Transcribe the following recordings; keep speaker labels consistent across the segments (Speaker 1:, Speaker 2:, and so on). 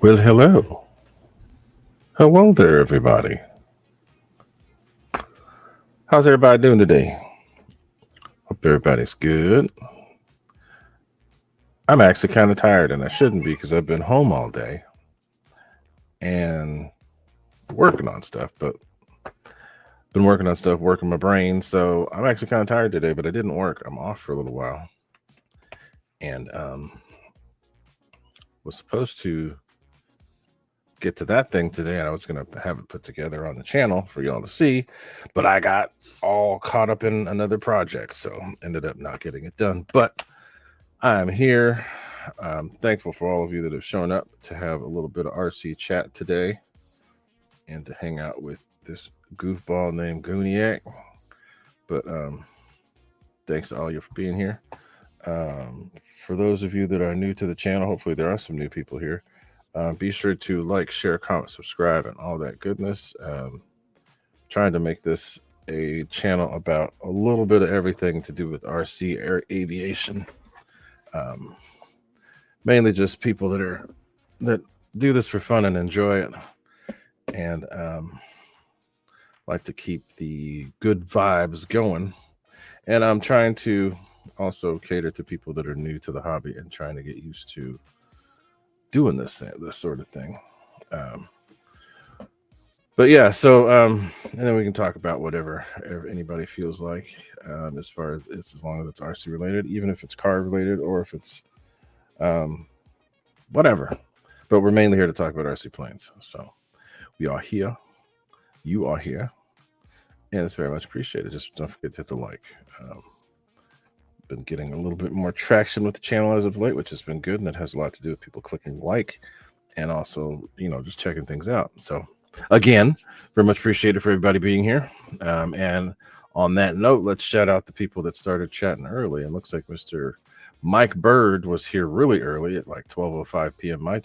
Speaker 1: Well, hello. Hello there, everybody. How's everybody doing today? Hope everybody's good. I'm actually kind of tired, and I shouldn't be because I've been home all day and working on stuff, but been working on stuff, working my brain. So I'm actually kind of tired today, but I didn't work. I'm off for a little while. And was supposed to get to that thing today, and I was going to have it put together on the channel for y'all to see, but I got all caught up in another project, so ended up not getting it done. But I'm here. I'm thankful for all of you that have shown up to have a little bit of RC chat today. and to hang out with this goofball named Gooniac. But thanks to all you for being here. For those of you that are new to the channel, hopefully there are some new people here. Be sure to like, share, comment, subscribe, and all that goodness. Trying to make this a channel about a little bit of everything to do with RC air aviation. Mainly just people that do this for fun and enjoy it, and like to keep the good vibes going. And I'm trying to also cater to people that are new to the hobby and trying to get used to doing this sort of thing. But yeah, so and then we can talk about whatever anybody feels like, as far as long as it's RC related, even if it's car related or if it's whatever. But we're mainly here to talk about RC planes. So we are here, you are here, and it's very much appreciated. Just don't forget to hit the like. Been getting a little bit more traction with the channel as of late, which has been good, and it has a lot to do with people clicking like and also, you know, just checking things out. So again, very much appreciated for everybody being here. And on that note, let's shout out the people that started chatting early. It looks like Mr. Mike Bird was here really early at like 12:05 p.m. my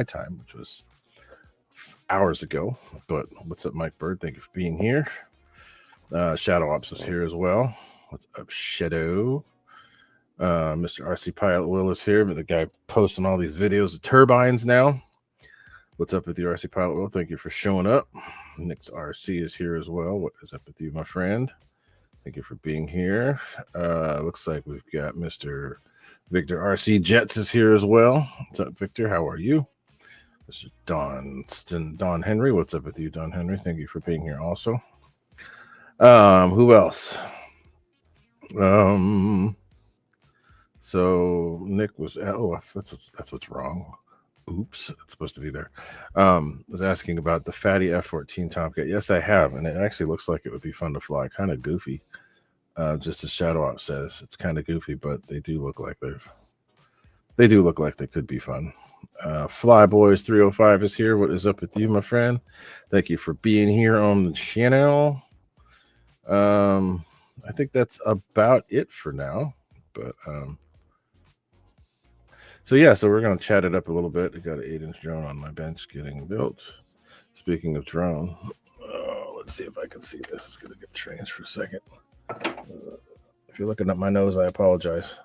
Speaker 1: time, which was hours ago. But what's up, Mike Bird? Thank you for being here. Shadow Ops is here as well. What's up, Shadow? Mr. RC Pilot Will is here, but the guy posting all these videos of turbines now. What's up with the RC Pilot Will? Thank you for showing up. Nick's RC is here as well. What is up with you, my friend? Thank you for being here. Looks like we've got Mr. Victor RC Jets is here as well. What's up, Victor? How are you? Mr. Don Henry. What's up with you, Don Henry? Thank you for being here also. Who else? So Nick was that's what's wrong. Oops, it's supposed to be there. Was asking about the fatty F-14 Tomcat. Yes, I have, and it actually looks like it would be fun to fly. Kind of goofy. Just as Shadow Op says, it's kind of goofy, but they do look like they could be fun. Flyboys 305 is here. What is up with you, my friend? Thank you for being here on the channel. I think that's about it for now, but so yeah, so we're going to chat it up a little bit. I got an 8-inch drone on my bench getting built. Speaking of drone, let's see if I can see this. It's going to get changed for a second. If you're looking at my nose, I apologize.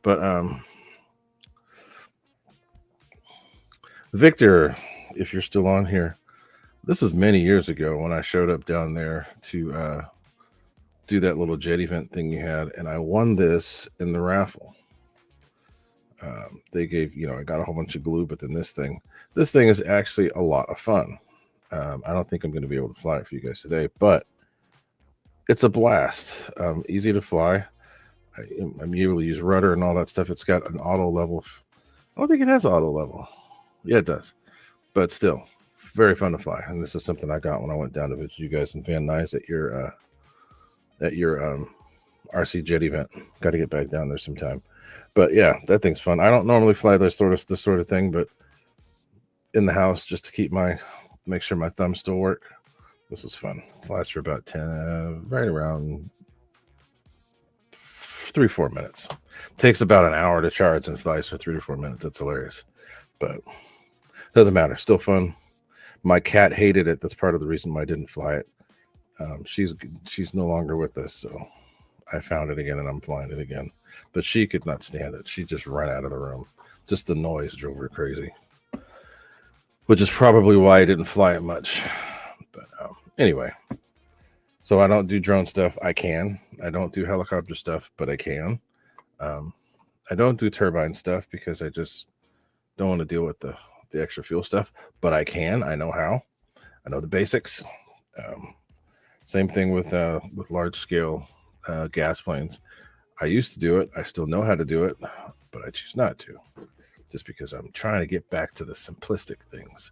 Speaker 1: But Victor, if you're still on here, this is many years ago when I showed up down there to do that little jet event thing you had, and I won this in the raffle. They gave, you know, I got a whole bunch of glue, but then this thing is actually a lot of fun. I don't think I'm going to be able to fly it for you guys today, but it's a blast. Easy to fly. I'm able to use rudder and all that stuff. It's got an auto level. I don't think it has auto level. Yeah, it does, but still very fun to fly. And this is something I got when I went down to visit you guys in Van Nuys at your RC jet event. Got to get back down there sometime. But yeah, that thing's fun. I don't normally fly this sort of thing, but in the house just to make sure my thumbs still work. This was fun. Flies for about 10, right around 3-4 minutes. Takes about an hour to charge and flies for 3 to 4 minutes. That's hilarious, but doesn't matter. Still fun. My cat hated it. That's part of the reason why I didn't fly it. She's no longer with us, so I found it again and I'm flying it again. But she could not stand it. She just ran out of the room. Just the noise drove her crazy, which is probably why I didn't fly it much. But anyway, so I don't do drone stuff. I can. I don't do helicopter stuff, but I can. I don't do turbine stuff because I just don't want to deal with the extra fuel stuff, but I can. I know how. I know the basics. Same thing with large scale gas planes. I used to do it. I still know how to do it, but I choose not to, just because I'm trying to get back to the simplistic things.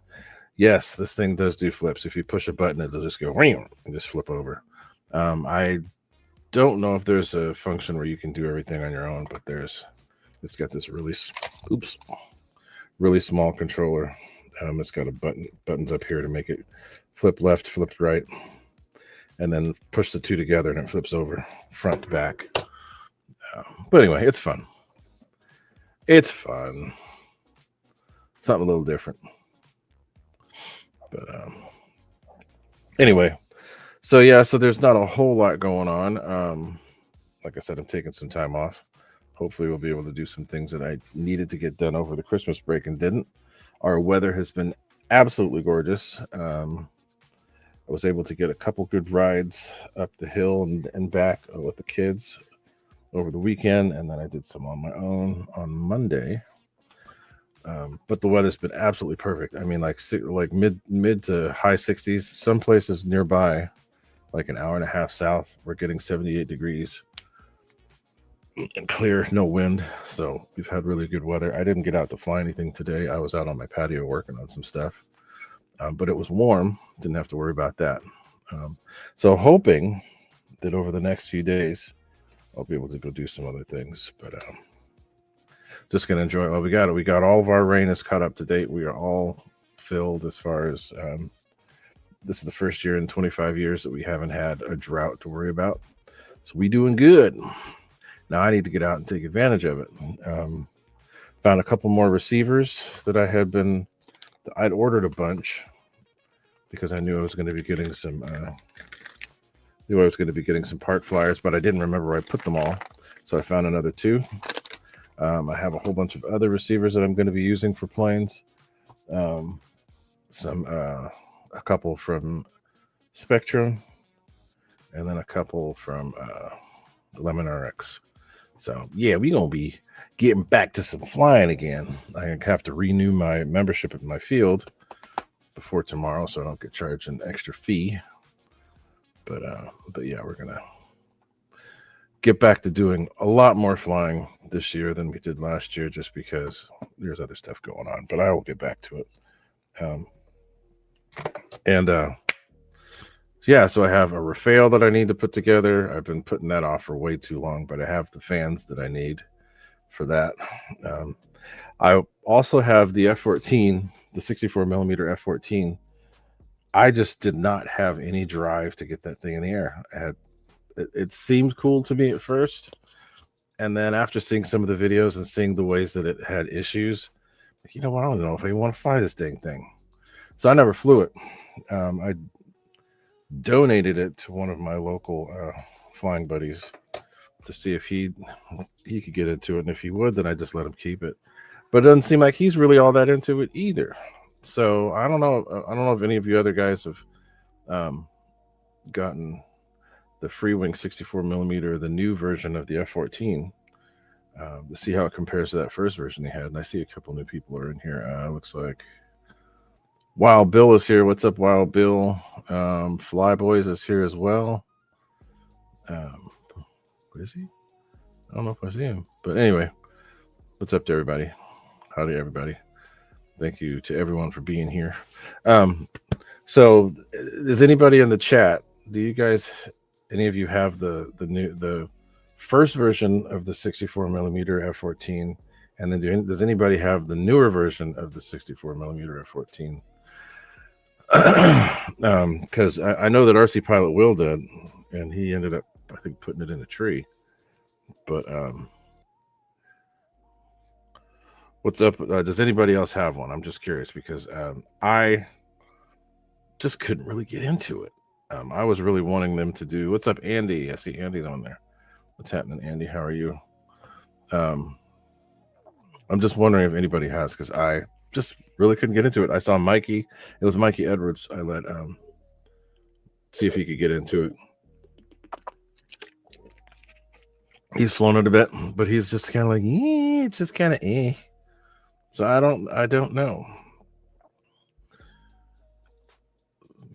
Speaker 1: Yes, this thing does do flips. If you push a button, it'll just go and just flip over. I don't know if there's a function where you can do everything on your own, but it's got this really small controller It's got a buttons up here to make it flip left, flip right, and then push the two together and it flips over front to back. But anyway, it's fun. It's fun. Something a little different. But anyway, so yeah, so there's not a whole lot going on. Like I said, I'm taking some time off. Hopefully we'll be able to do some things that I needed to get done over the Christmas break and didn't. Our weather has been absolutely gorgeous. I was able to get a couple good rides up the hill and back with the kids over the weekend, and then I did some on my own on Monday. But the weather's been absolutely perfect. I mean, like mid to high 60s. Some places nearby, like an hour and a half south, we're getting 78 degrees and clear, no wind. So we've had really good weather. I didn't get out to fly anything today. I was out on my patio working on some stuff, but it was warm. Didn't have to worry about that. So hoping that over the next few days, I'll be able to go do some other things. But just gonna enjoy it while we got it. We got all of our rain is caught up to date. We are all filled as far as this is the first year in 25 years that we haven't had a drought to worry about. So we doing good. Now I need to get out and take advantage of it. Found a couple more receivers that I'd ordered a bunch because I knew I was going to be getting some park flyers, but I didn't remember where I put them all. So I found another two. I have a whole bunch of other receivers that I'm going to be using for planes. A couple from Spectrum, and then a couple from Lemon RX. So yeah, we're gonna be getting back to some flying again. I have to renew my membership at my field before tomorrow, so I don't get charged an extra fee. But yeah, we're gonna get back to doing a lot more flying this year than we did last year, just because there's other stuff going on. But I will get back to it. Yeah, so I have a Rafale that I need to put together. I've been putting that off for way too long, but I have the fans that I need for that. I also have the F-14, the 64 millimeter F-14. I just did not have any drive to get that thing in the air. It seemed cool to me at first, and then after seeing some of the videos and seeing the ways that it had issues, like, you know what, I don't know if I want to fly this dang thing. So I never flew it. I donated it to one of my local flying buddies to see if he could get into it, and if he would, then I just let him keep it. But it doesn't seem like he's really all that into it either. So I don't know if any of you other guys have gotten the Freewing 64 millimeter, the new version of the F-14, to see how it compares to that first version they had. And I see a couple new people are in here. Looks like Wild Bill is here. What's up, Wild Bill? Flyboys is here as well. Where is he? I don't know if I see him. But anyway, what's up to everybody? Howdy, everybody. Thank you to everyone for being here. So does anybody in the chat, do you guys, any of you have the first version of the 64 millimeter F-14? And then does anybody have the newer version of the 64 millimeter F-14? Because I know that RC Pilot Will did, and he ended up, I think, putting it in a tree. But what's up? Does anybody else have one? I'm just curious because I just couldn't really get into it. I was really wanting them to do. What's up, Andy? I see Andy's on there. What's happening, Andy? How are you? I'm just wondering if anybody has, because I just really couldn't get into it. I saw Mikey. It was Mikey Edwards. I let see if he could get into it. He's flown it a bit, but he's just kind of like, it's just kind of So I don't know.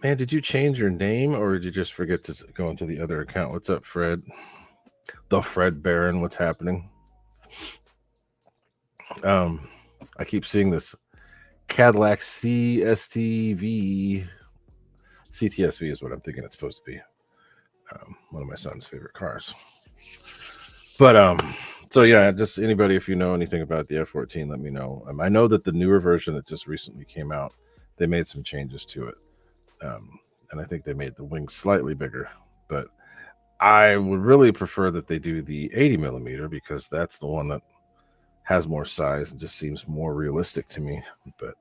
Speaker 1: Man, did you change your name, or did you just forget to go into the other account? What's up, Fred? The Fred Baron, what's happening? I keep seeing this Cadillac CTSV is what I'm thinking it's supposed to be. One of my son's favorite cars. But so yeah, just anybody, if you know anything about the F-14, let me know. I know that the newer version that just recently came out they made some changes to it. And I think they made the wings slightly bigger, but I would really prefer that they do the 80 millimeter because that's the one that has more size and just seems more realistic to me. But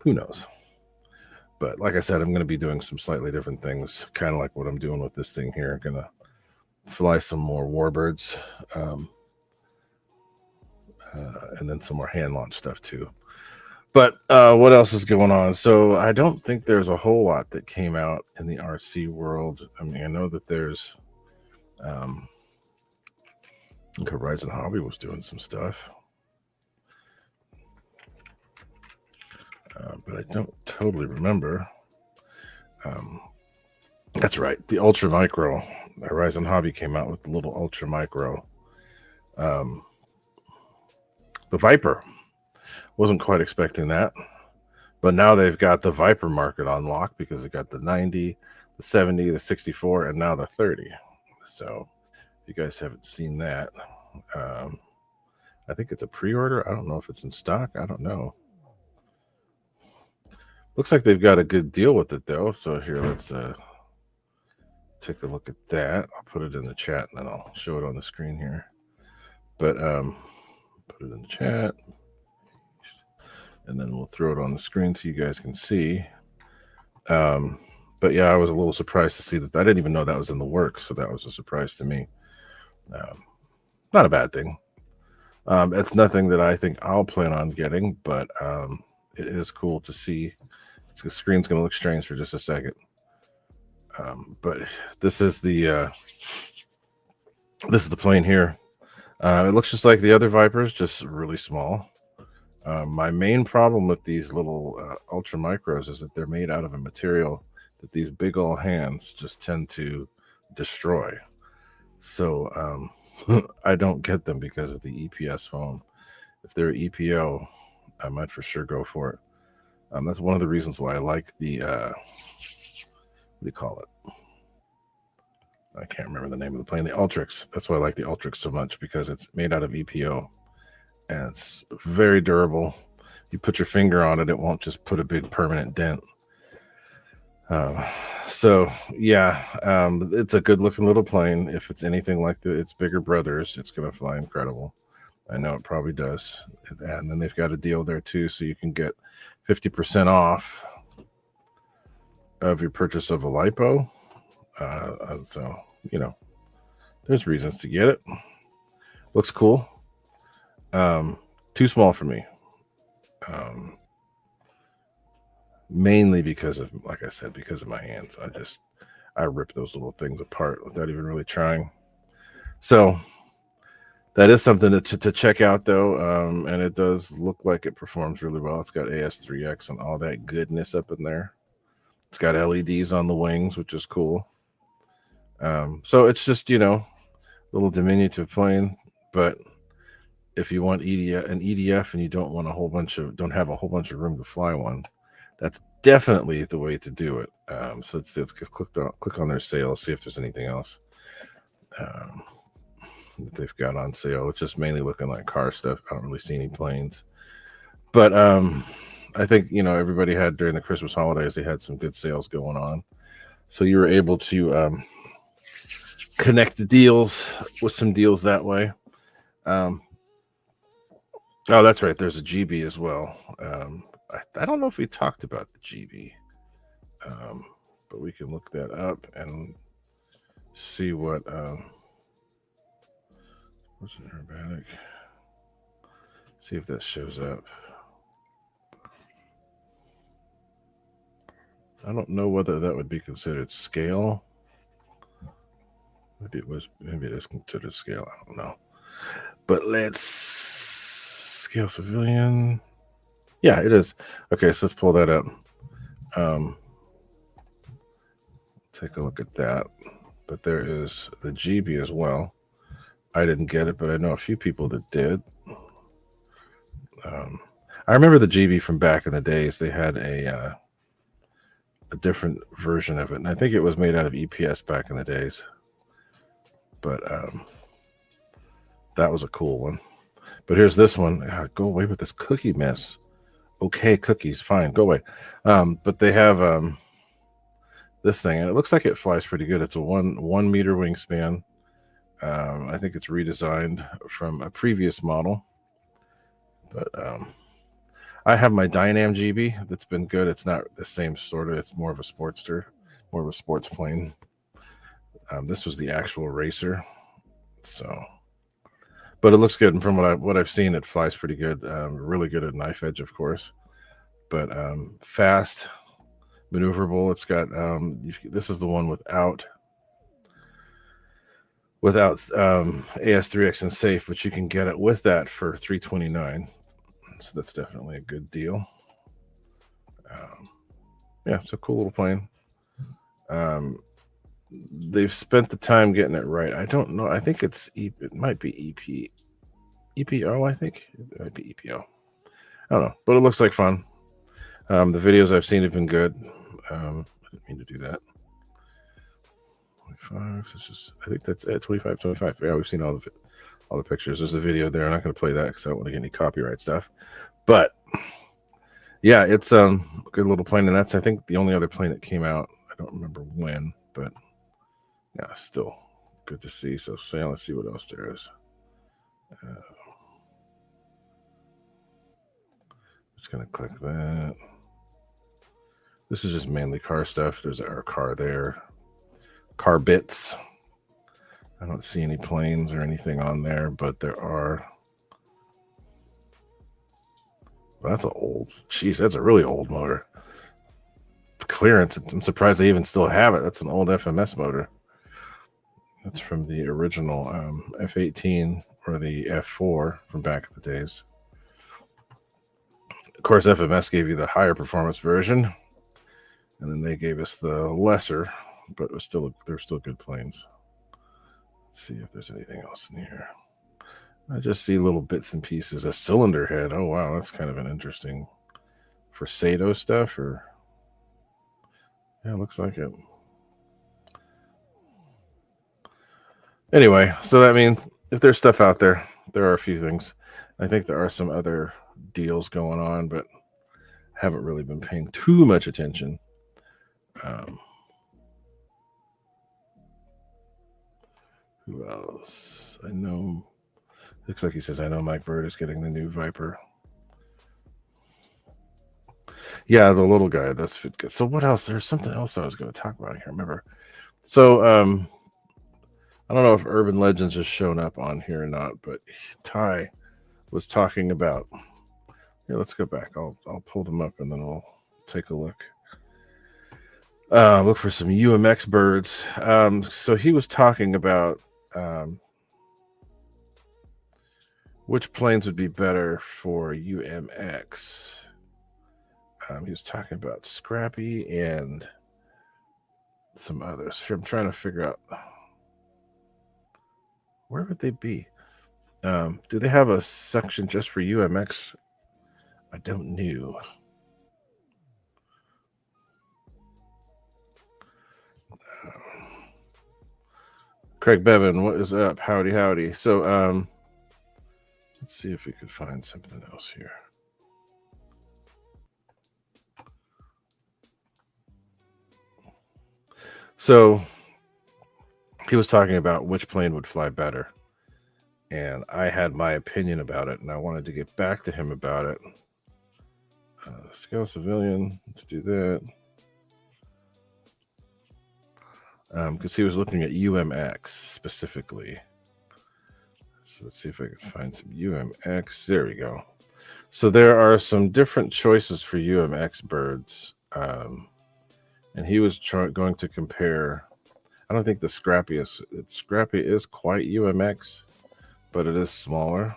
Speaker 1: who knows? But like I said, I'm going to be doing some slightly different things, kind of like what I'm doing with this thing here. I'm going to fly some more warbirds, and then some more hand launch stuff too. But what else is going on? So I don't think there's a whole lot that came out in the RC world. I mean, I know that there's Horizon Hobby was doing some stuff, but I don't totally remember. That's right, the Ultra Micro. Horizon Hobby came out with the little Ultra Micro. The Viper. Wasn't quite expecting that. But now they've got the Viper market on lock because they got the 90, the 70, the 64, and now the 30. So if you guys haven't seen that, I think it's a pre-order. I don't know if it's in stock. I don't know. Looks like they've got a good deal with it, though. So here, let's take a look at that. I'll put it in the chat, and then I'll show it on the screen here. But put it in the chat. And then we'll throw it on the screen so you guys can see. But yeah, I was a little surprised to see that. I didn't even know that was in the works, so that was a surprise to me. Not a bad thing. It's nothing that I think I'll plan on getting, but it is cool to see. The screen's going to look strange for just a second. But this is the plane here. It looks just like the other Vipers, just really small. My main problem with these little Ultra Micros is that they're made out of a material that these big old hands just tend to destroy. So I don't get them because of the EPS foam. If they're EPO, I might for sure go for it. That's one of the reasons why I like the what do you call it? I can't remember the name of the plane. The Ultrix. That's why I like the Ultrix so much, because it's made out of EPO. And it's very durable. You put your finger on it, it won't just put a big permanent dent. So yeah, it's a good looking little plane. If it's anything like its bigger brothers, it's going to fly incredible. I know it probably does. And then they've got a deal there too, so you can get 50% off of your purchase of a lipo. So there's reasons to get it. Looks cool. Too small for me. Mainly because of, like I said, because of my hands. I rip those little things apart without even really trying. So that is something to check out, though. And it does look like it performs really well. It's got AS3X and all that goodness up in there. It's got LEDs on the wings, which is cool. So it's just, a little diminutive plane, but if you want an EDF and you don't have a whole bunch of room to fly one, that's definitely the way to do it. So let's click on their sale, see if there's anything else that they've got on sale. It's just mainly looking like car stuff. I don't really see any planes, but I think everybody had during the Christmas holidays, they had some good sales going on, so you were able to connect the deals with some deals that way. Oh, that's right. There's a GB as well. I don't know if we talked about the GB, but we can look that up and see what. What's an aerobatic? See if that shows up. I don't know whether that would be considered scale. Maybe it is considered scale. I don't know. But let's scale civilian. Yeah, it is. Okay, so let's pull that up. Take a look at that. But there is the GB as well. I didn't get it, but I know a few people that did. I remember the GB from back in the days. They had a different version of it, and I think it was made out of EPS back in the days. But that was a cool one. But here's this one. Go away with this cookie mess. Okay, cookies, fine, go away. But they have this thing, and it looks like it flies pretty good. It's a 1 meter wingspan. I think it's redesigned from a previous model, but I have my Dynam GB that's been good. It's not the same sort of, it's more of a sportster, more of a sports plane. This was the actual racer, so, but it looks good. And from what I've seen, it flies pretty good. Really good at knife edge, of course, but fast, maneuverable. It's got this is the one without AS3X and safe, but you can get it with that for $329. So that's definitely a good deal. Yeah, it's a cool little plane. They've spent the time getting it right. I don't know. I think it might be EPO. I think it might be EPO. I don't know, but it looks like fun. The videos I've seen have been good. I didn't mean to do that. 25. It's just, I think that's it. 25. Yeah, we've seen all the pictures. There's a video there. I'm not going to play that because I don't want to get any copyright stuff. But yeah, it's a good little plane, and that's, I think, the only other plane that came out. I don't remember when, but yeah, still good to see. So let's see what else there is. Just gonna click that. This is just mainly car stuff. There's our car there. Car bits. I don't see any planes or anything on there, but there are. Well, that's an old. Jeez, that's a really old motor. Clearance. I'm surprised they even still have it. That's an old FMS motor. That's from the original F18 or the F4 from back in the days. Of course, FMS gave you the higher performance version, and then they gave us the lesser, but they're still good planes. Let's see if there's anything else in here. I just see little bits and pieces. A cylinder head. Oh wow, that's kind of an interesting for Sato stuff, or yeah, looks like it. Anyway, so that means if there's stuff out there, there are a few things. I think there are some other deals going on, but haven't really been paying too much attention. Who else? I know. Looks like he says, I know Mike Bird is getting the new Viper. Yeah, the little guy. That's fit good. So what else? There's something else I was going to talk about. I can't remember. So I don't know if Urban Legends has shown up on here or not, but Ty was talking about. Here, let's go back. I'll pull them up and then we'll take a look. Look for some UMX birds. So he was talking about which planes would be better for UMX. He was talking about Scrappy and some others. I'm trying to figure out where would they be. Do they have a section just for UMX? I don't know. Craig Bevan, what is up? Howdy. So let's see if we could find something else here. So he was talking about which plane would fly better, and I had my opinion about it, and I wanted to get back to him about it. Scale Civilian, let's do that. Because he was looking at UMX specifically. So let's see if I can find some UMX. There we go. So there are some different choices for UMX birds. And he was going to compare. I don't think the Scrappy is quite UMX, but it is smaller.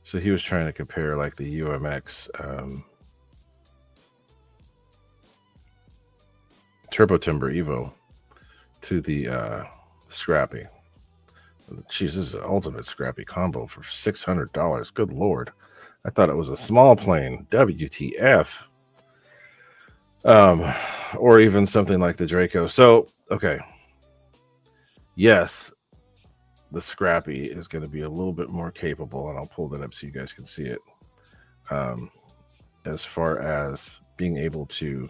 Speaker 1: So he was trying to compare like the UMX Turbo Timber Evo to the Scrappy. Jeez, this is an ultimate Scrappy combo for $600. Good Lord. I thought it was a small plane. WTF. Or even something like the Draco. So, okay. Yes, the Scrappy is going to be a little bit more capable, and I'll pull that up so you guys can see it. As far as being able to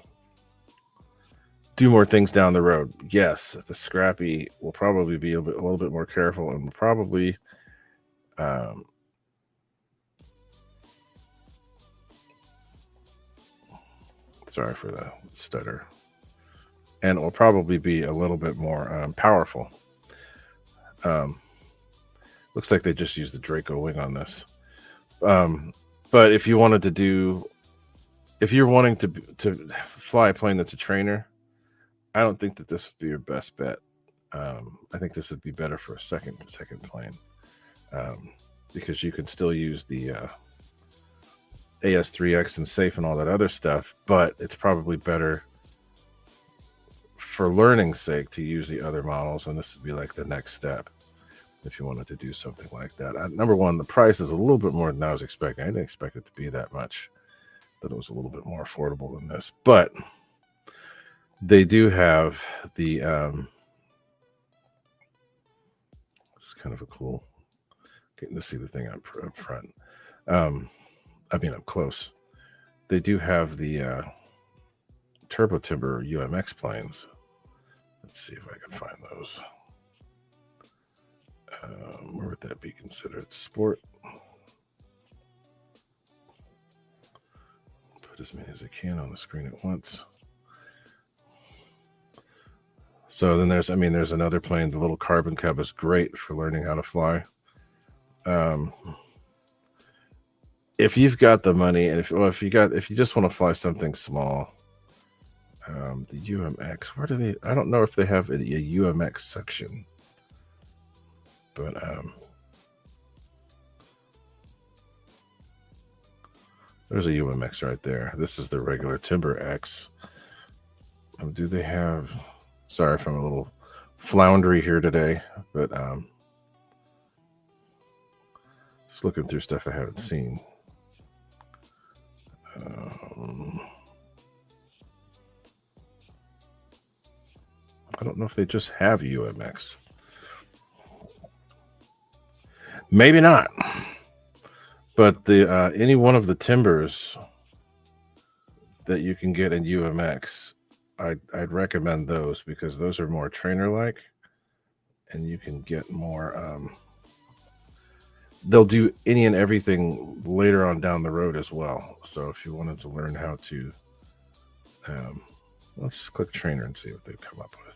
Speaker 1: do more things down the road, yes, the Scrappy will probably be a little bit more careful, and will probably sorry for the stutter, and it will probably be a little bit more powerful. Looks like they just used the Draco wing on this. But if you wanted to do, if you're wanting to fly a plane that's a trainer, I don't think that this would be your best bet. I think this would be better for a second plane, because you can still use the AS3X and safe and all that other stuff, but it's probably better for learning's sake to use the other models, and this would be like the next step if you wanted to do something like that. Number one, the price is a little bit more than I was expecting. I didn't expect it to be that much. That it was a little bit more affordable than this, but they do have the it's kind of a cool getting to see the thing up front. I mean, up close. They do have the Turbo Timber UMX planes. Let's see if I can find those. Where would that be considered? Sport. Put as many as I can on the screen at once. So then there's another plane. The little Carbon Cub is great for learning how to fly. If you've got the money, and if you just want to fly something small, the UMX, where do they? I don't know if they have a UMX section, but there's a UMX right there. This is the regular Timber X. Do they have? Sorry if I'm a little floundery here today, but just looking through stuff I haven't seen. I don't know if they just have UMX. Maybe not. But the any one of the Timbers that you can get in UMX, I'd recommend those, because those are more trainer-like, and you can get more. They'll do any and everything later on down the road as well. So if you wanted to learn how to, let's just click trainer and see what they've come up with.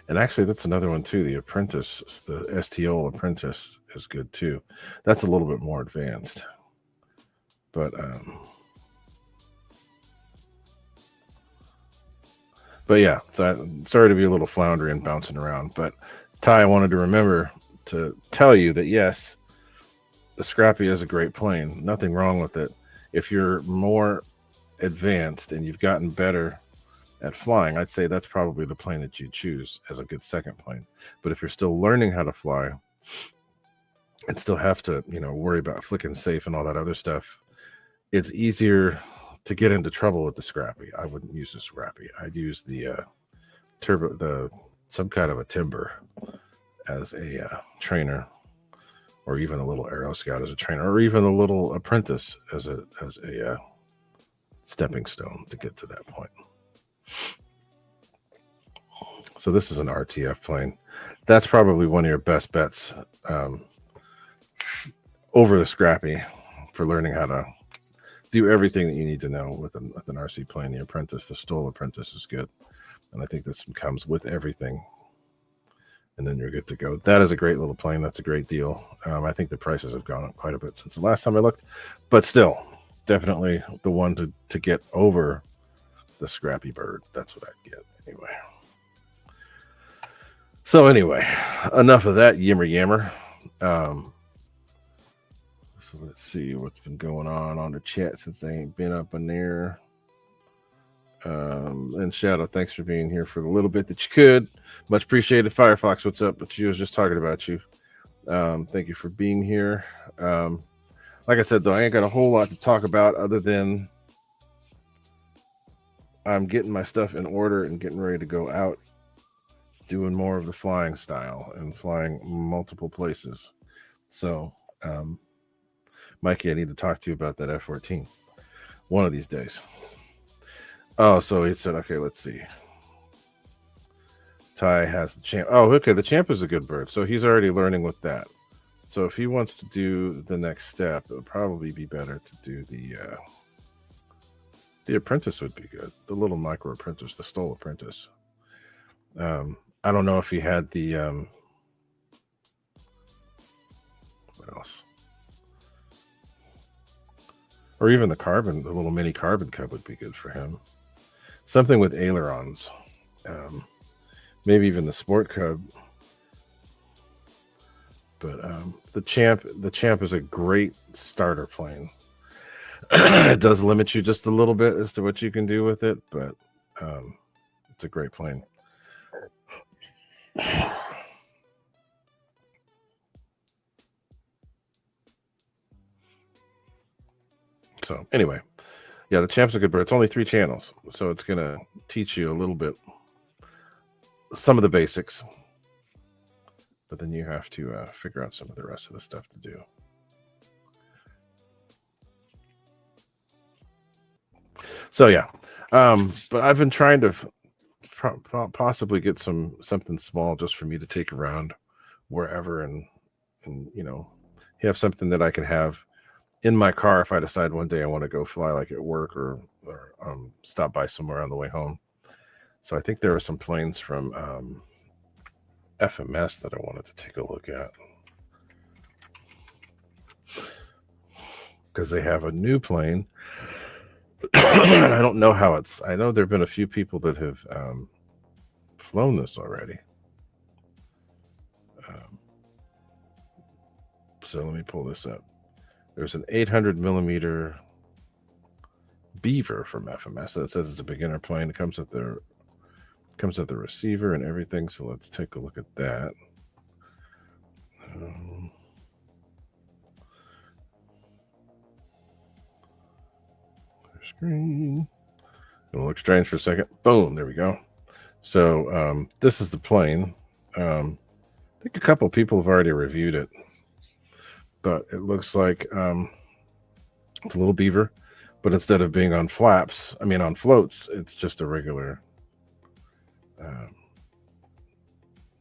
Speaker 1: And actually, that's another one too. The Apprentice, the STO Apprentice is good too. That's a little bit more advanced. But yeah, so sorry to be a little floundery and bouncing around. But Ty, I wanted to remember to tell you that yes, the Scrappy is a great plane. Nothing wrong with it. If you're more advanced and you've gotten better at flying, I'd say that's probably the plane that you choose as a good second plane. But if you're still learning how to fly and still have to, worry about flicking safe and all that other stuff, it's easier to get into trouble with the Scrappy. I wouldn't use the Scrappy. I'd use the some kind of a Timber as a trainer, or even a little Aero Scout as a trainer, or even a little Apprentice as a stepping stone to get to that point. So this is an RTF plane. That's probably one of your best bets over the Scrappy for learning how to do everything that you need to know with an RC plane. The Apprentice, the Stoll Apprentice is good. And I think this comes with everything. And then you're good to go. That is a great little plane. That's a great deal. I think the prices have gone up quite a bit since the last time I looked. But still, definitely the one to get over the Scrappy Bird. That's what I'd get anyway. So anyway, enough of that yammer. So let's see what's been going on the chat since I ain't been up in there. And Shadow, thanks for being here for the little bit that you could. Much appreciated. Firefox, what's up? But she was just talking about you. Thank you for being here. Like I said, though, I ain't got a whole lot to talk about other than I'm getting my stuff in order and getting ready to go out doing more of the flying style and flying multiple places. So, Mikey, I need to talk to you about that F-14 one of these days. Oh, so he said, okay, let's see. Ty has the champ. Oh, okay, the champ is a good bird, so he's already learning with that. So if he wants to do the next step, it would probably be better to do the apprentice would be good. The little micro apprentice, the stole apprentice. I don't know if he had the what else, or even the carbon, the little mini carbon cub would be good for him. Something with ailerons, maybe even the sport cub. But the champ is a great starter plane. It does limit you just a little bit as to what you can do with it, but it's a great plane. So anyway, yeah, the champ's a good bird. It's only 3 channels, so it's gonna teach you a little bit, some of the basics, but then you have to figure out some of the rest of the stuff to do. So yeah, but I've been trying to possibly get something small just for me to take around wherever, and have something that I can have in my car if I decide one day I want to go fly, like at work or stop by somewhere on the way home. So I think there are some planes from FMS that I wanted to take a look at, because they have a new plane. I don't know how it's. I know there have been a few people that have flown this already. So let me pull this up. There's an 800 millimeter Beaver from FMS. So it says it's a beginner plane. It comes with the receiver and everything. So let's take a look at that. Screen. It'll look strange for a second. Boom, there we go. So this is the plane. I think a couple people have already reviewed it, but it looks like it's a little Beaver, but instead of being on on floats, it's just a regular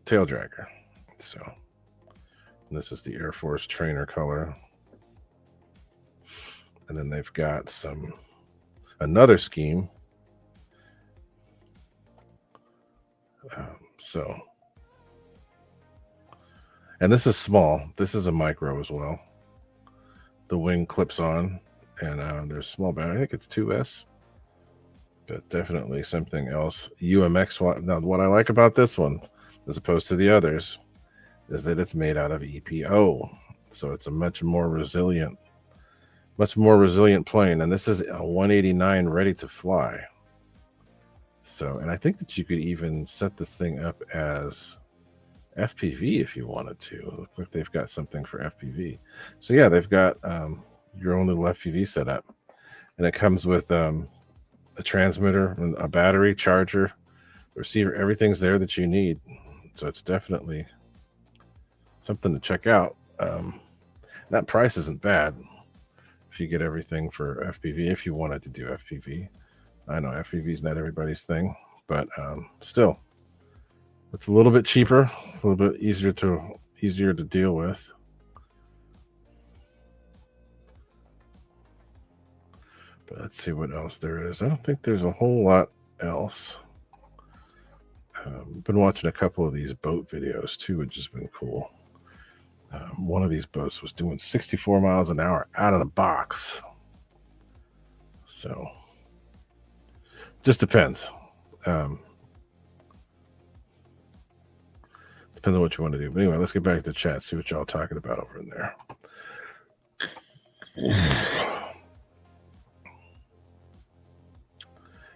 Speaker 1: tail dragger. So this is the Air Force trainer color, and then they've got another scheme. And this is small. This is a micro as well. The wing clips on, and there's small battery. I think it's 2S, but definitely something else. UMX. Now, what I like about this one, as opposed to the others, is that it's made out of EPO, so it's a much more resilient plane. And this is a 189 ready to fly. So, and I think that you could even set this thing up as FPV if you wanted to. It looks like they've got something for FPV. So yeah, they've got your own little FPV setup, and it comes with a transmitter, a battery, charger, receiver. Everything's there that you need. So it's definitely something to check out. That price isn't bad if you get everything for FPV. If you wanted to do FPV, I know FPV is not everybody's thing, but still, it's a little bit cheaper, a little bit easier to deal with. But let's see what else there is. I don't think there's a whole lot else. Been watching a couple of these boat videos too, which has been cool. One of these boats was doing 64 miles an hour out of the box. So just depends. Depends on what you want to do. But anyway, let's get back to the chat, see what y'all are talking about over in there.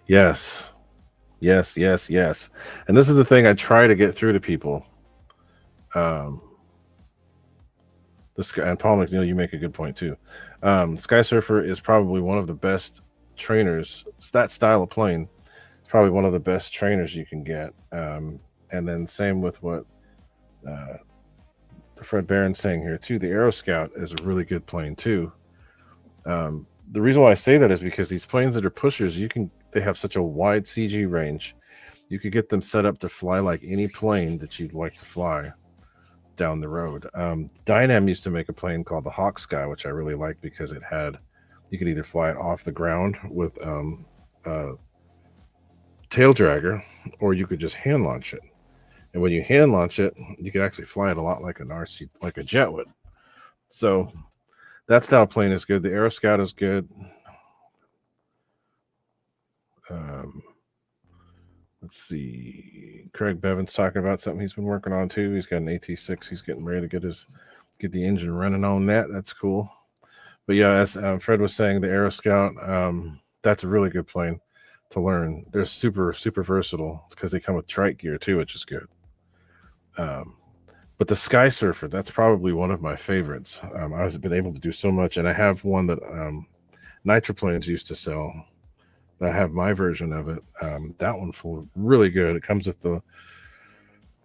Speaker 1: Yes. And this is the thing I try to get through to people. This guy, and Paul McNeil, you make a good point too. Sky Surfer is probably one of the best trainers. That style of plane is probably one of the best trainers you can get. And then same with what Fred Barron's saying here too. The Aero Scout is a really good plane too. The reason why I say that is because these planes that are pushers, they have such a wide CG range. You could get them set up to fly like any plane that you'd like to fly down the road. Dynam used to make a plane called the Hawk Sky, which I really liked because you could either fly it off the ground with a tail dragger, or you could just hand launch it. And when you hand launch it, you could actually fly it a lot like an RC, like a jet would. So that style plane is good. The Aero Scout is good. Let's see. Craig Bevan's talking about something he's been working on too. He's got an AT6. He's getting ready to get the engine running on that. That's cool. But yeah, as Fred was saying, the Aero Scout, that's a really good plane to learn. They're super, super versatile because they come with trike gear too, which is good. But the Sky Surfer, that's probably one of my favorites. I've been able to do so much, and I have one that Nitroplanes used to sell. I have my version of it. That one flew really good. It comes with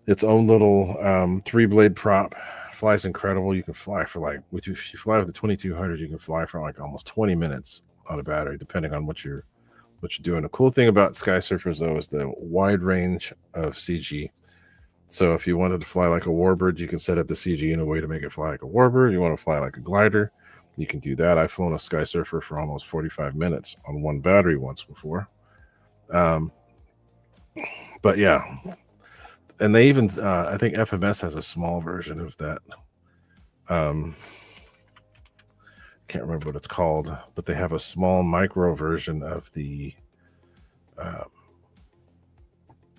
Speaker 1: its own little 3-blade prop. Flies incredible. You can fly for if you fly with the 2200, you can fly for like almost 20 minutes on a battery, depending on what you're doing. The cool thing about Sky Surfers though is the wide range of CG. So if you wanted to fly like a warbird, you can set up the CG in a way to make it fly like a warbird. You want to fly like a glider, you can do that. I've flown a Sky Surfer for almost 45 minutes on one battery once before. But yeah, and they even I think FMS has a small version of that. Can't remember what it's called, but they have a small micro version of the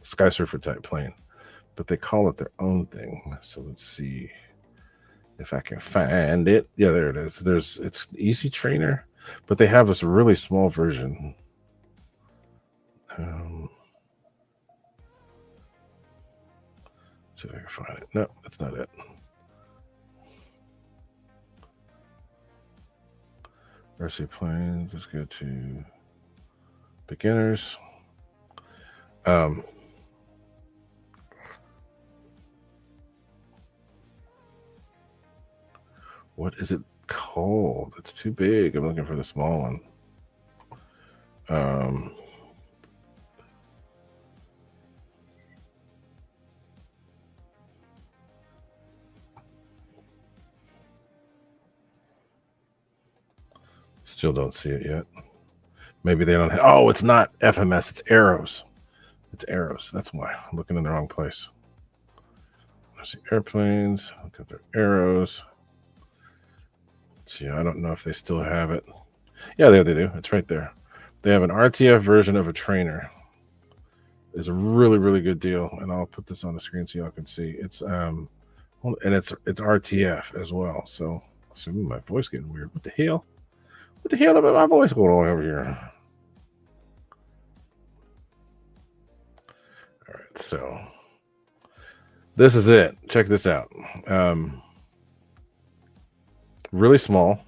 Speaker 1: Sky Surfer type plane, but they call it their own thing. So let's see if I can find it. Yeah, there it is. It's Easy Trainer, but they have this really small version. See if I can find it. No, that's not it. RC planes. Let's go to beginners. What is it called? It's too big. I'm looking for the small one. Still don't see it yet. Maybe they don't have. Oh, it's not FMS. It's Arrows. It's Arrows. That's why I'm looking in the wrong place. I see airplanes. Look at their Arrows. See, I don't know if they still have it. Yeah, they do. It's right there. They have an RTF version of a trainer. It's a really, really good deal, and I'll put this on the screen so y'all can see. It's and it's RTF as well. So my voice getting weird. What the hell? What the hell about my voice going on over here? All right, so this is it. Check this out. Really small,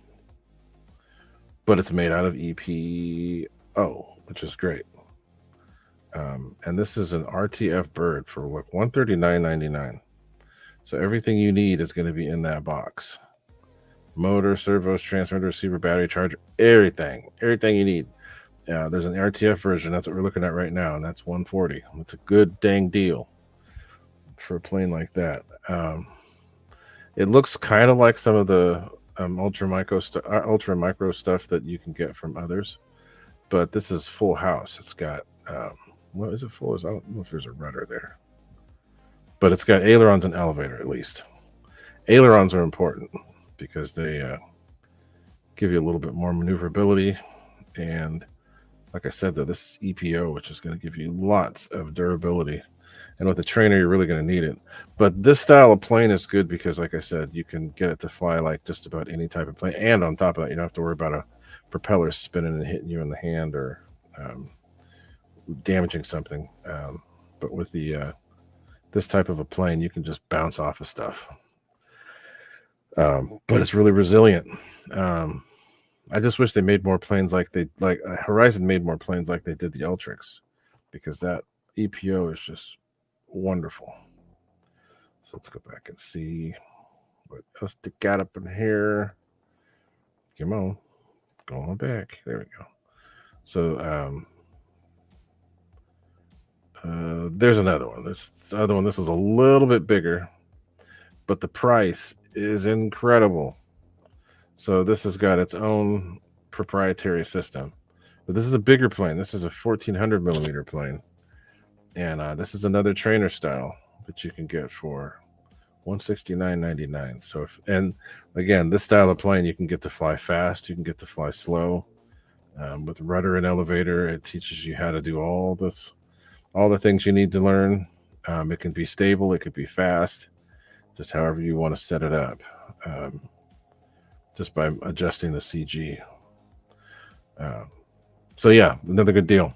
Speaker 1: but it's made out of EPO, which is great. And this is an RTF bird for like $139.99. So everything you need is going to be in that box. Motor, servos, transmitter, receiver, battery, charger, everything you need. There's an RTF version. That's what we're looking at right now, and that's $140. It's a good dang deal for a plane like that. It looks kind of like some of the ultra micro stuff that you can get from others, but this is full house. It's got what is it full? I don't know if there's a rudder there, but it's got ailerons and elevator at least. Ailerons are important because they give you a little bit more maneuverability, and like I said, though, this is EPO, which is going to give you lots of durability. And with the trainer, you're really going to need it. But this style of plane is good because, like I said, you can get it to fly like just about any type of plane. And on top of that, you don't have to worry about a propeller spinning and hitting you in the hand or damaging something. But with this type of a plane, you can just bounce off of stuff. But it's really resilient. I just wish they made more planes like Horizon made more planes like they did the Ultrix, because that EPO is just Wonderful. So let's go back and see what else they got up in here. Come on. Go on back. There we go. So there's another one. This other one. This is a little bit bigger, but the price is incredible. So this has got its own proprietary system. But this is a bigger plane. This is a 1400 millimeter plane. And this is another trainer style that you can get for $169.99. So, and again, this style of plane, you can get to fly fast. You can get to fly slow. With rudder and elevator, it teaches you how to do all the things you need to learn. It can be stable. It could be fast, just however you want to set it up. Just by adjusting the CG. So yeah, another good deal.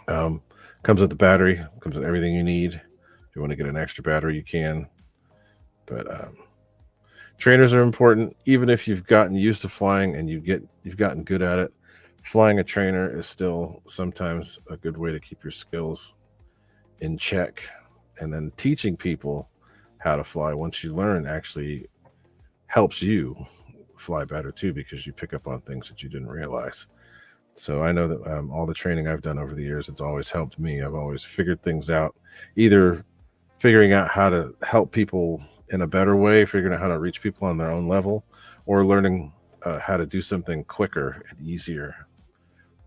Speaker 1: Comes with the battery, comes with everything you need. If you want to get an extra battery, you can. But trainers are important. Even if you've gotten used to flying and you've gotten good at it, flying a trainer is still sometimes a good way to keep your skills in check. And then teaching people how to fly once you learn actually helps you fly better too, because you pick up on things that you didn't realize. So I know that all the training I've done over the years, it's always helped me. I've always figured things out, either figuring out how to help people in a better way, figuring out how to reach people on their own level, or learning how to do something quicker and easier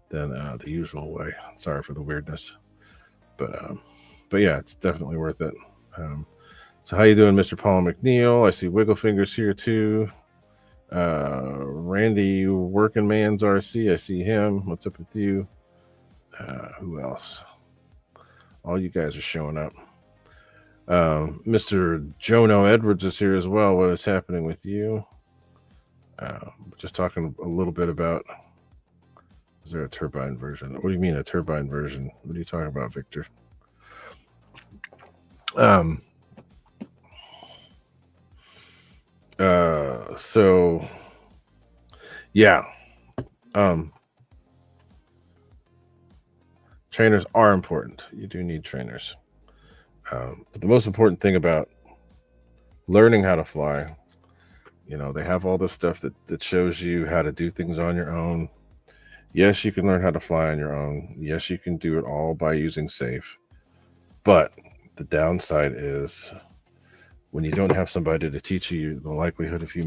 Speaker 1: than the usual way. Sorry for the weirdness, but yeah, it's definitely worth it. So how you doing, Mr. Paul McNeil? I see Wiggle Fingers here too. Randy Working Man's RC, I see him. What's up with you? Who else? All you guys are showing up. Mr. Jono Edwards is here as well. What is happening with you? Just talking a little bit about, is there a turbine version? What do you mean a turbine version? What are you talking about, Victor? So yeah, trainers are important. You do need trainers. But the most important thing about learning how to fly, they have all this stuff that shows you how to do things on your own. Yes, you can learn how to fly on your own. Yes, you can do it all by using safe. But the downside is, when you don't have somebody to teach you, the likelihood of you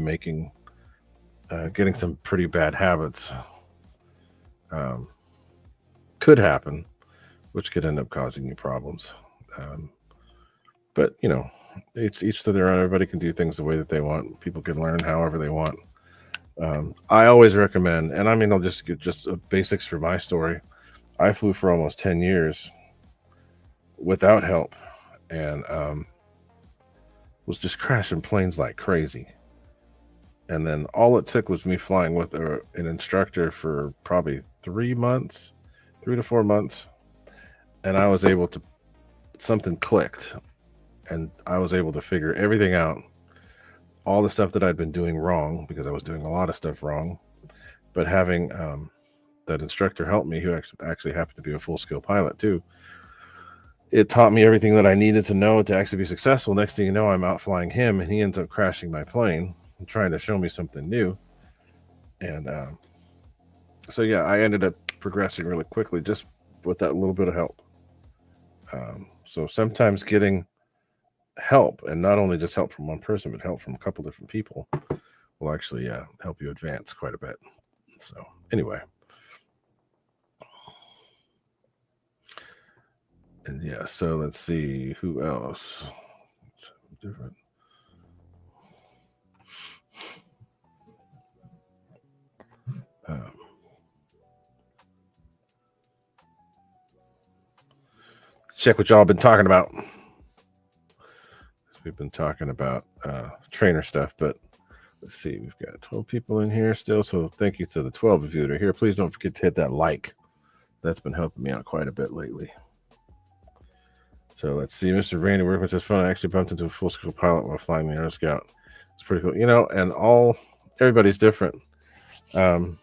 Speaker 1: getting some pretty bad habits could happen, which could end up causing you problems. But each to their own. Everybody can do things the way that they want. People can learn however they want. I always recommend, and I mean, I'll just get basics for my story. I flew for almost 10 years without help, and was just crashing planes like crazy. And then all it took was me flying with an instructor for probably 3 to 4 months. And I was able to, something clicked, and I was able to figure everything out. All the stuff that I'd been doing wrong, because I was doing a lot of stuff wrong, but having that instructor help me, who actually happened to be a full-scale pilot too, it taught me everything that I needed to know to actually be successful. Next thing you know, I'm out flying him, and he ends up crashing my plane and trying to show me something new. And so yeah, I ended up progressing really quickly just with that little bit of help. So sometimes getting help, and not only just help from one person, but help from a couple different people, will actually help you advance quite a bit. So anyway. And yeah, so let's see who else. Different. Check what y'all been talking about. We've been talking about trainer stuff, but let's see, we've got 12 people in here still. So thank you to the 12 of you that are here. Please don't forget to hit that like. That's been helping me out quite a bit lately. So let's see, Mr. Randy Workman says, fun. I actually bumped into a full-scale pilot while flying the Air Scout. It's pretty cool, and everybody's different. What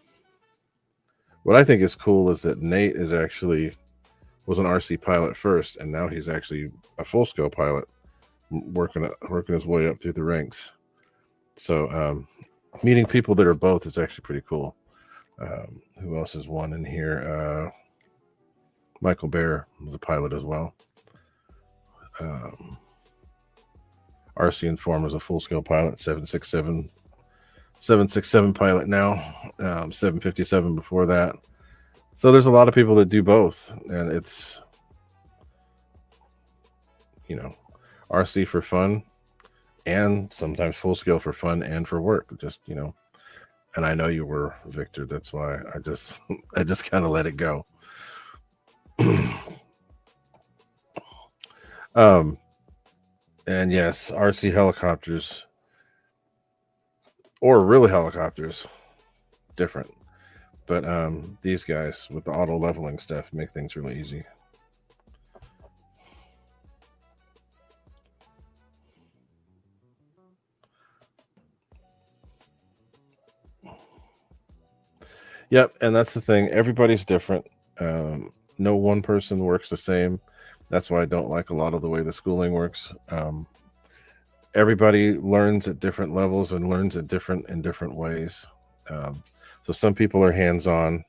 Speaker 1: I think is cool is that Nate is actually, was an RC pilot first, and now he's actually a full-scale pilot, working his way up through the ranks. So meeting people that are both is actually pretty cool. Who else is one in here? Michael Bear is a pilot as well. RC Inform is a full-scale pilot, 767 pilot now, 757 before that. So there's a lot of people that do both, and it's, RC for fun, and sometimes full-scale for fun and for work. Just, and I know you were, Victor. That's why I just kind of let it go. And yes, RC helicopters, or really helicopters, different. But these guys with the auto leveling stuff make things really easy. Yep, and that's the thing. Everybody's different. No one person works the same. That's why I don't like a lot of the way the schooling works. Everybody learns at different levels and learns in different ways. So some people are hands-on,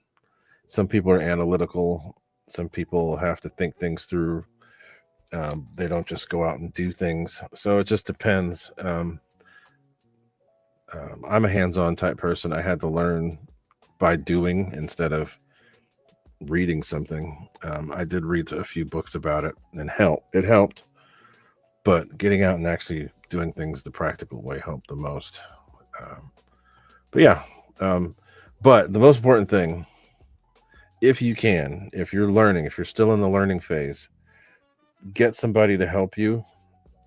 Speaker 1: some people are analytical, some people have to think things through. They don't just go out and do things. So it just depends. I'm a hands-on type person. I had to learn by doing instead of reading something. I did read a few books about it, and it helped, but getting out and actually doing things the practical way helped the most. But yeah, but the most important thing, if you're learning, if you're still in the learning phase, get somebody to help you,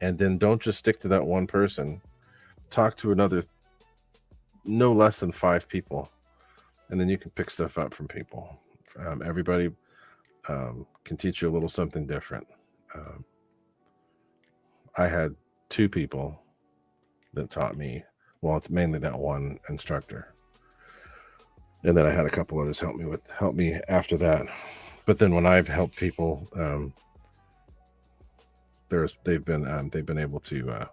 Speaker 1: and then don't just stick to that one person. Talk to another, no less than 5 people, and then you can pick stuff up from people. Everybody can teach you a little something different. I had 2 people that taught me. Well, it's mainly that one instructor, and then I had a couple others help me after that. But then when I've helped people, they've been able to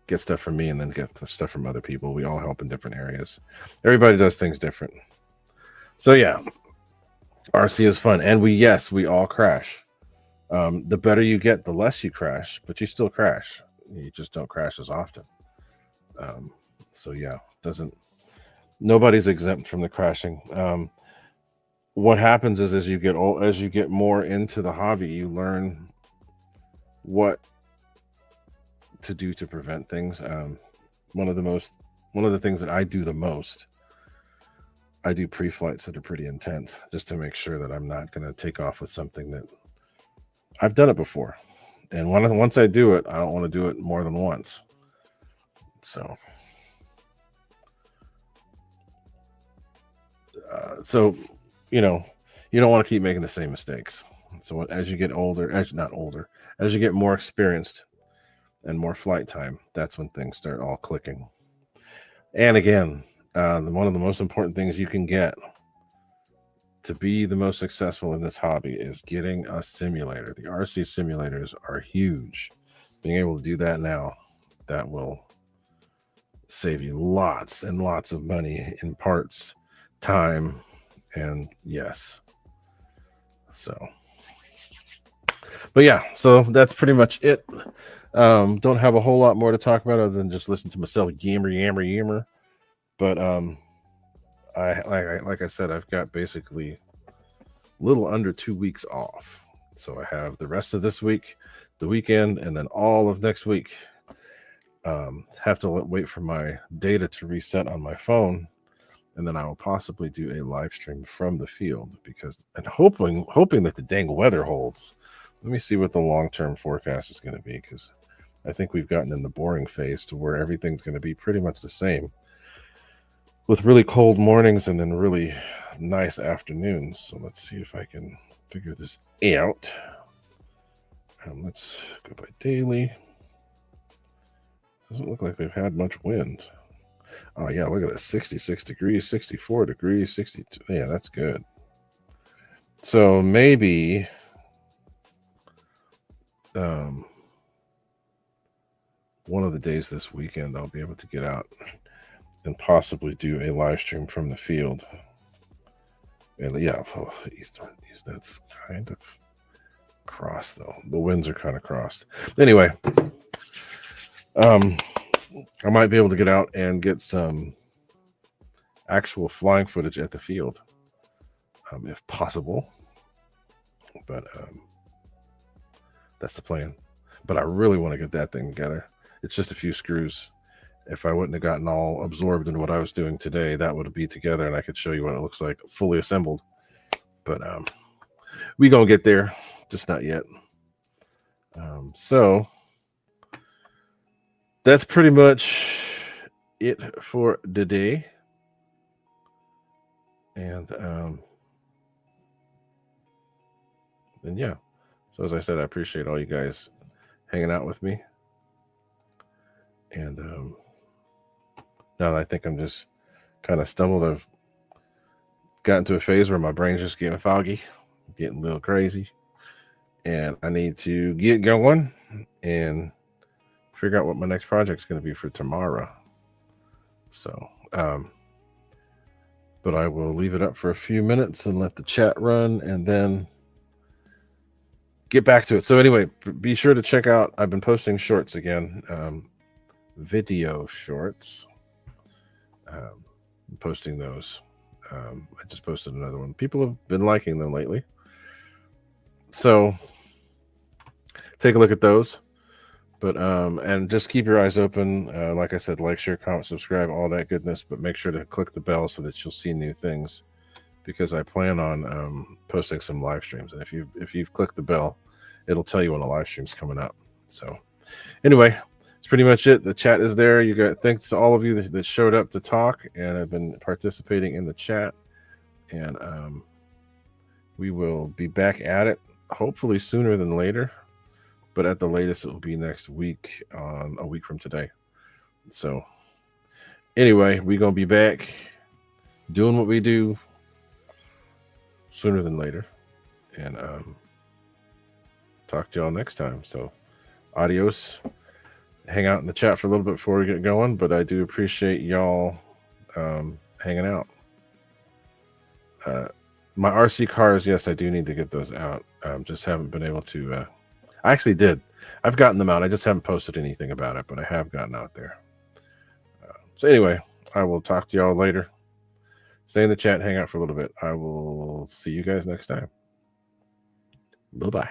Speaker 1: get stuff from me and then get the stuff from other people. We all help in different areas. Everybody does things different. So yeah, RC is fun, and we all crash. The better you get, the less you crash, but you still crash. You just don't crash as often. So yeah, nobody's exempt from the crashing. What happens is as you get more into the hobby, you learn what to do to prevent things. One of the things that I do the most, I do pre-flights that are pretty intense, just to make sure that I'm not going to take off with something that I've done it before. And once I do it, I don't want to do it more than once. So you don't want to keep making the same mistakes. So as you get older, as you get more experienced and more flight time, that's when things start all clicking. And again, one of the most important things you can get to be the most successful in this hobby is getting a simulator. The RC simulators are huge. Being able to do that now, that will save you lots and lots of money in parts, time, and yes. So, but yeah, so that's pretty much it. Don't have a whole lot more to talk about other than just listen to myself yammer. But like I said, I've got basically a little under 2 weeks off. So I have the rest of this week, the weekend, and then all of next week. Have to wait for my data to reset on my phone, and then I will possibly do a live stream from the field and hoping that the dang weather holds. Let me see what the long-term forecast is going to be, because I think we've gotten in the boring phase to where everything's going to be pretty much the same, with really cold mornings and then really nice afternoons. So let's see if I can figure this out. Let's go by daily. Doesn't look like they've had much wind. Oh yeah, look at that, 66 degrees, 64 degrees, 62. Yeah, that's good. So maybe one of the days this weekend, I'll be able to get out and possibly do a live stream from the field. And yeah, that's kind of crossed though. The winds are kind of crossed. Anyway, I might be able to get out and get some actual flying footage at the field, if possible. But that's the plan. But I really want to get that thing together. It's just a few screws. If I wouldn't have gotten all absorbed into what I was doing today, that would be together, and I could show you what it looks like fully assembled. But we gonna get there, just not yet. So that's pretty much it for today. And yeah. So as I said, I appreciate all you guys hanging out with me. And now that I think I'm just kind of stumbled, I've gotten to a phase where my brain's just getting foggy, getting a little crazy, and I need to get going and figure out what my next project's going to be for tomorrow. So, but I will leave it up for a few minutes and let the chat run, and then get back to it. So anyway, be sure to check out, I've been posting shorts again, video shorts. I'm posting those. I just posted another one. People have been liking them lately. So take a look at those. But and just keep your eyes open. Like I said, like, share, comment, subscribe, all that goodness. But make sure to click the bell so that you'll see new things, because I plan on posting some live streams. And if you've clicked the bell, it'll tell you when a live stream's coming up. So anyway, that's pretty much it. The chat is there. You got, thanks to all of you that showed up to talk and have been participating in the chat. And we will be back at it hopefully sooner than later. But at the latest, it will be next week, a week from today. So anyway, we're going to be back doing what we do sooner than later. And talk to y'all next time. So adios. Hang out in the chat for a little bit before we get going. But I do appreciate y'all hanging out. My RC cars, yes, I do need to get those out. Just haven't been able to... I actually did. I've gotten them out. I just haven't posted anything about it, but I have gotten out there. So anyway, I will talk to y'all later. Stay in the chat, hang out for a little bit. I will see you guys next time. Bye-bye.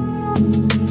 Speaker 1: Bye.